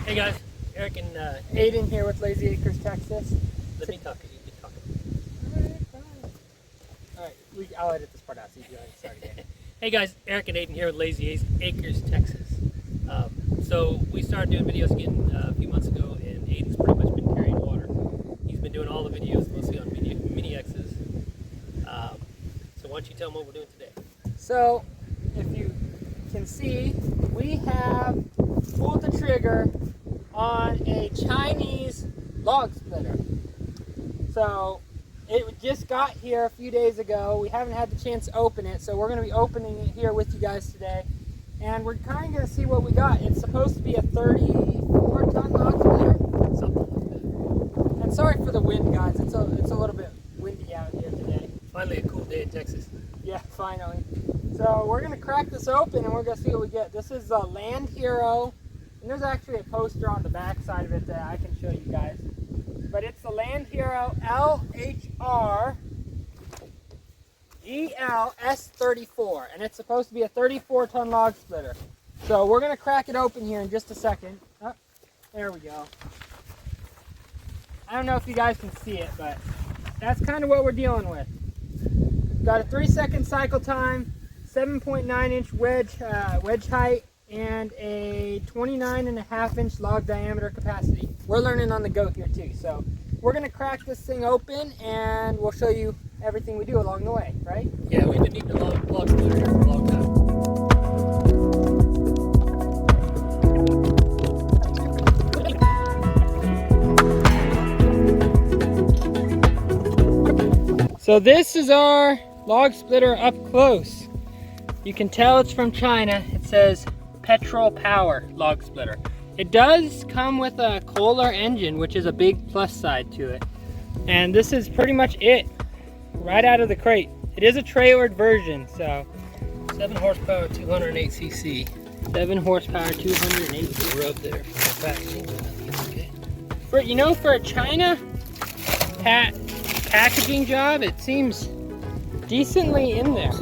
Hey guys, Eric and Aiden here with Lazy Acres, Texas. let me talk. You can talk. Alright, I'll edit this part out so you guys start again. Hey guys, Eric and Aiden here with Lazy Acres, Texas. So we started doing videos again a few months ago, and Aiden's pretty much been carrying water. He's been doing all the videos, mostly on mini X's. So why don't you tell them what we're doing today? So, if you can see, we have pulled the trigger on a Chinese log splitter. So, it just got here a few days ago. We haven't had the chance to open it, so we're going to be opening it here with you guys today. And we're kind of going to see what we got. It's supposed to be a 34-ton log splitter. Something like that. And sorry for the wind, guys. It's a little bit windy out here today. Finally a cool day in Texas. Yeah, finally. So we're going to crack this open and we're going to see what we get. This is a Land Hero. And there's actually a poster on the back side of it that I can show you guys. But it's the Land Hero LHR GLS34. And it's supposed to be a 34-ton log splitter. So we're going to crack it open here in just a second. Oh, there we go. I don't know if you guys can see it, but that's kind of what we're dealing with. Got a 3-second cycle time, 7.9-inch wedge height, and a 29.5-inch log diameter capacity. We're learning on the go here too, so we're gonna crack this thing open and we'll show you everything we do along the way, right? Yeah, we've been needing a log splitter here for a long time. So this is our log splitter up close. You can tell it's from China. It says petrol power log splitter. It does come with a Kohler engine, which is a big plus side to it. And this is pretty much it, right out of the crate. It is a trailered version, so 7 horsepower, 208 cc. 7 horsepower, 208. Rub there for the packaging. Okay. For a China packaging job, it seems decently in there.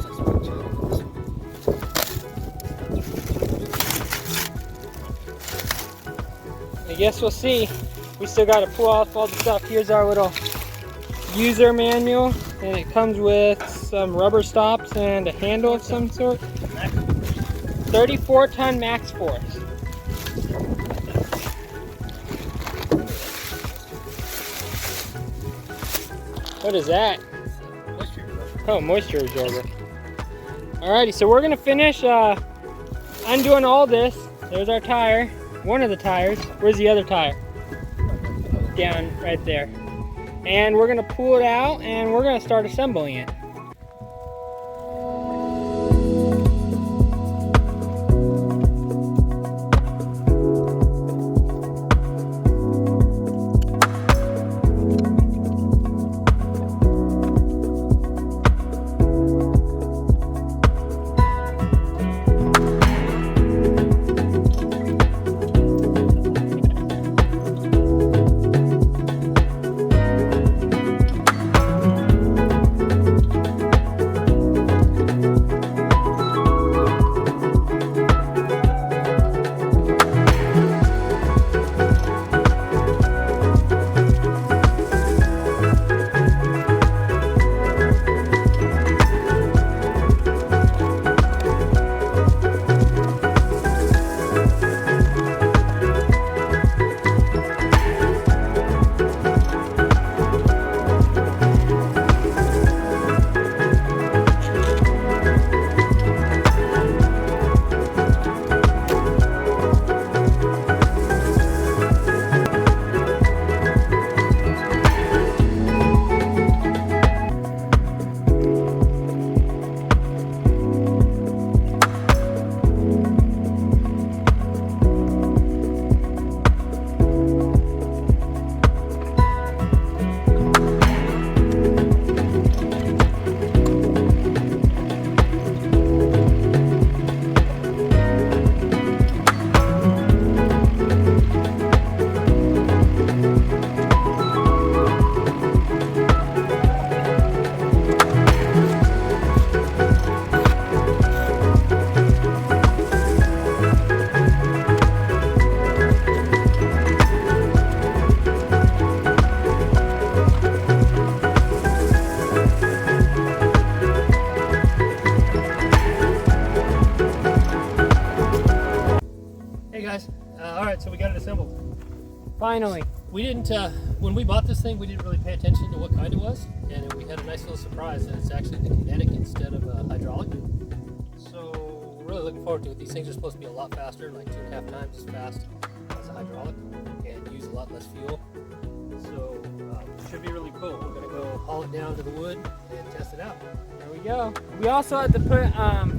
I guess we'll see. We still got to pull off all the stuff. Here's our little user manual, and it comes with some rubber stops and a handle of some sort. 34-ton max force. What is that? Moisture absorber. Oh, moisture absorber. Alrighty, so we're gonna finish undoing all this. There's our tire, one of the tires. Where's the other tire? Down right there. And we're gonna pull it out and we're gonna start assembling it. guys. All right, so we got it assembled. Finally. We didn't, when we bought this thing, we didn't really pay attention to what kind it was, and we had a nice little surprise that it's actually the Kinetic instead of hydraulic. So we're really looking forward to it. These things are supposed to be a lot faster, like 2.5 times as fast as a hydraulic, and use a lot less fuel. So it should be really cool. We're gonna go haul it down to the wood and test it out. There we go. We also had to put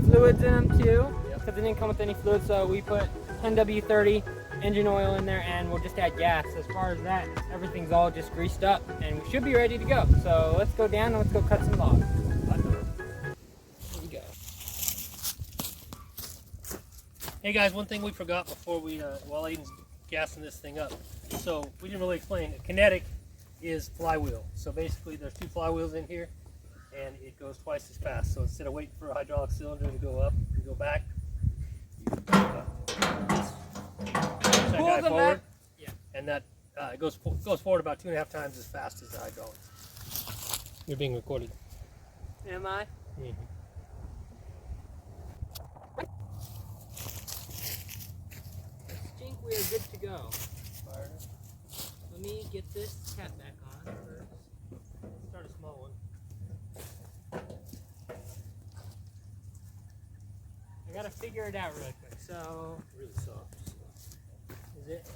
fluids in them too, Yep. because it didn't come with any fluids. So we put 10W30 engine oil in there, and we'll just add gas. As far as that, everything's all just greased up, and we should be ready to go. So let's go down and let's go cut some logs. Here we go. Hey guys, one thing we forgot before we, while Aiden's gassing this thing up. So we didn't really explain. Kinetic is flywheel. So basically there's 2 flywheels in here, and it goes twice as fast. So instead of waiting for a hydraulic cylinder to go up and go back, you push that guy forward, Yeah. and that it goes forward about 2.5 times as fast as the hydraulics. You're being recorded. Am I? Mm-hmm. I think we are good to go. Let me get this cap back on first. Start a small one. I gotta figure it out really quick. So, Really soft. is it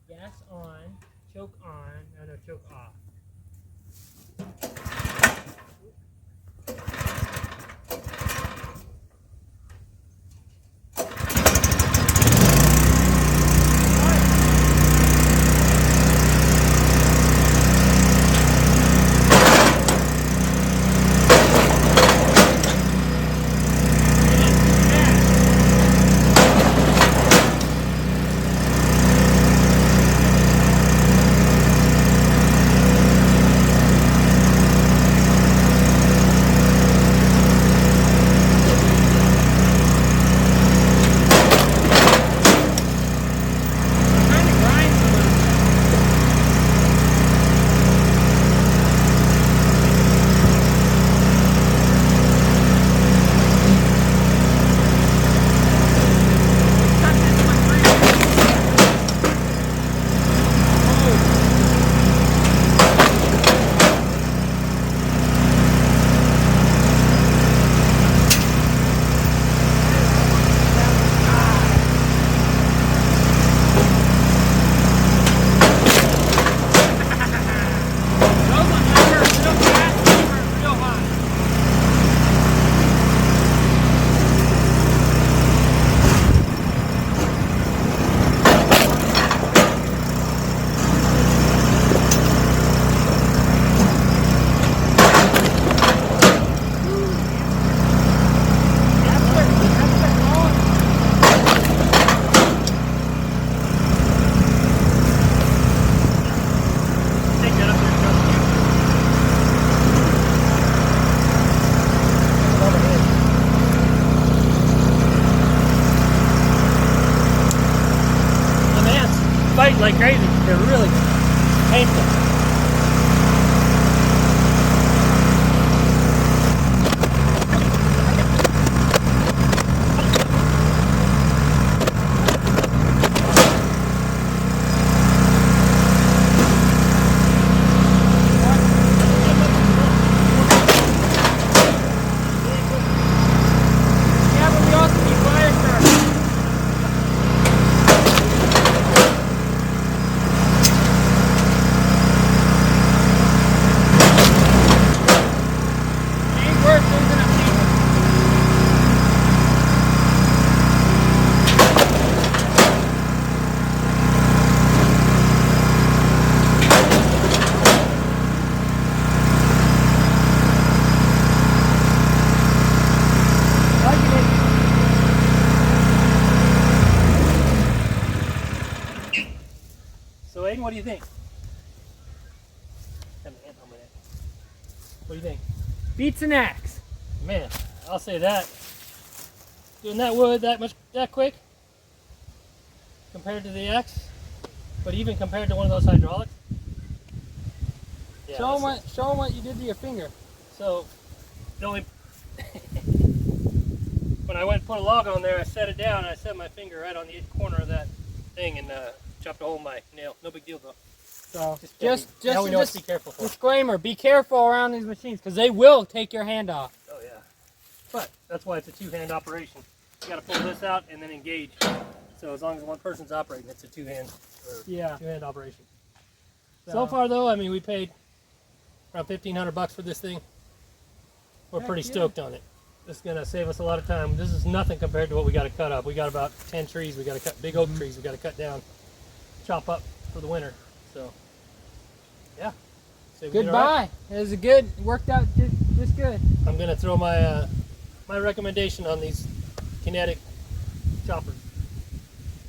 gas on, choke on, no, choke off. Fight like crazy. They're really painful. Yeah, but we also need fire starters. Ain't worth losing a season. So Aiden, what do you think? What do you think? Beats an axe. Man, I'll say that. Doing that wood that quick compared to the X, but even compared to one of those hydraulics. Yeah, Show 'em what you did to your finger. So the only when I went and put a log on there, I set it down and I set my finger right on the corner of that thing and chopped a hole in my nail. No big deal though. So Just now we know what to be careful for. Disclaimer: be careful around these machines because they will take your hand off. Oh yeah. But that's why it's a two-hand operation. You got to pull this out and then engage. So as long as one person's operating, it's a two-hand operation. So far though, I mean, we paid around $1,500 for this thing. We're pretty stoked on it. This is gonna save us a lot of time. This is nothing compared to what we got to cut up. We got about 10 trees. We got to cut big oak trees. We got to cut down, chop up for the winter. So yeah. So Goodbye. It was a good. Worked out just good. I'm gonna throw my my recommendation on these Kinetic choppers.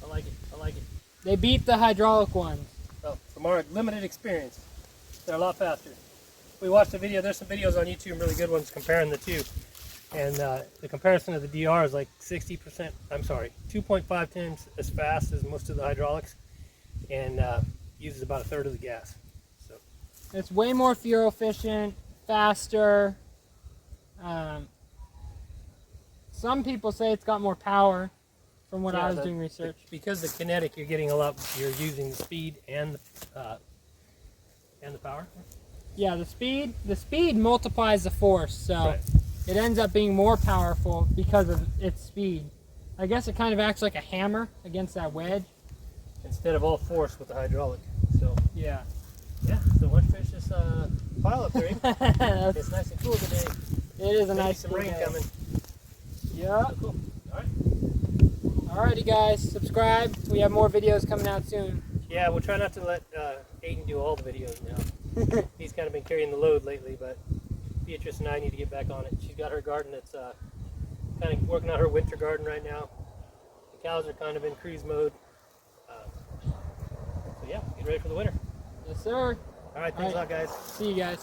I like it. I like it. They beat the hydraulic ones. So from our limited experience, they're a lot faster. We watched the video. There's some videos on YouTube, really good ones, comparing the two. And the comparison of the DR is like 60%. I'm sorry, 2.5 times as fast as most of the hydraulics, and uses about a third of the gas. So it's way more fuel efficient, faster. Some people say it's got more power. From what I was doing research, because the Kinetic, you're getting a lot. You're using the speed and the power. Yeah, the speed multiplies the force, so Right. it ends up being more powerful because of its speed. I guess it kind of acts like a hammer against that wedge. Instead of all force with the hydraulic. So yeah. So let's finish this pile up there. It's nice and cool today. It is a nice some rain coming. Yeah. So cool. All right. Alrighty guys, subscribe. We have more videos coming out soon. Yeah, we'll try not to let Aiden do all the videos now. He's kind of been carrying the load lately, but Beatrice and I need to get back on it. She's got her garden that's kind of working out her winter garden right now. The cows are kind of in cruise mode. So yeah, get ready for the winter. Yes, sir. All right, thanks a lot, guys. See you guys.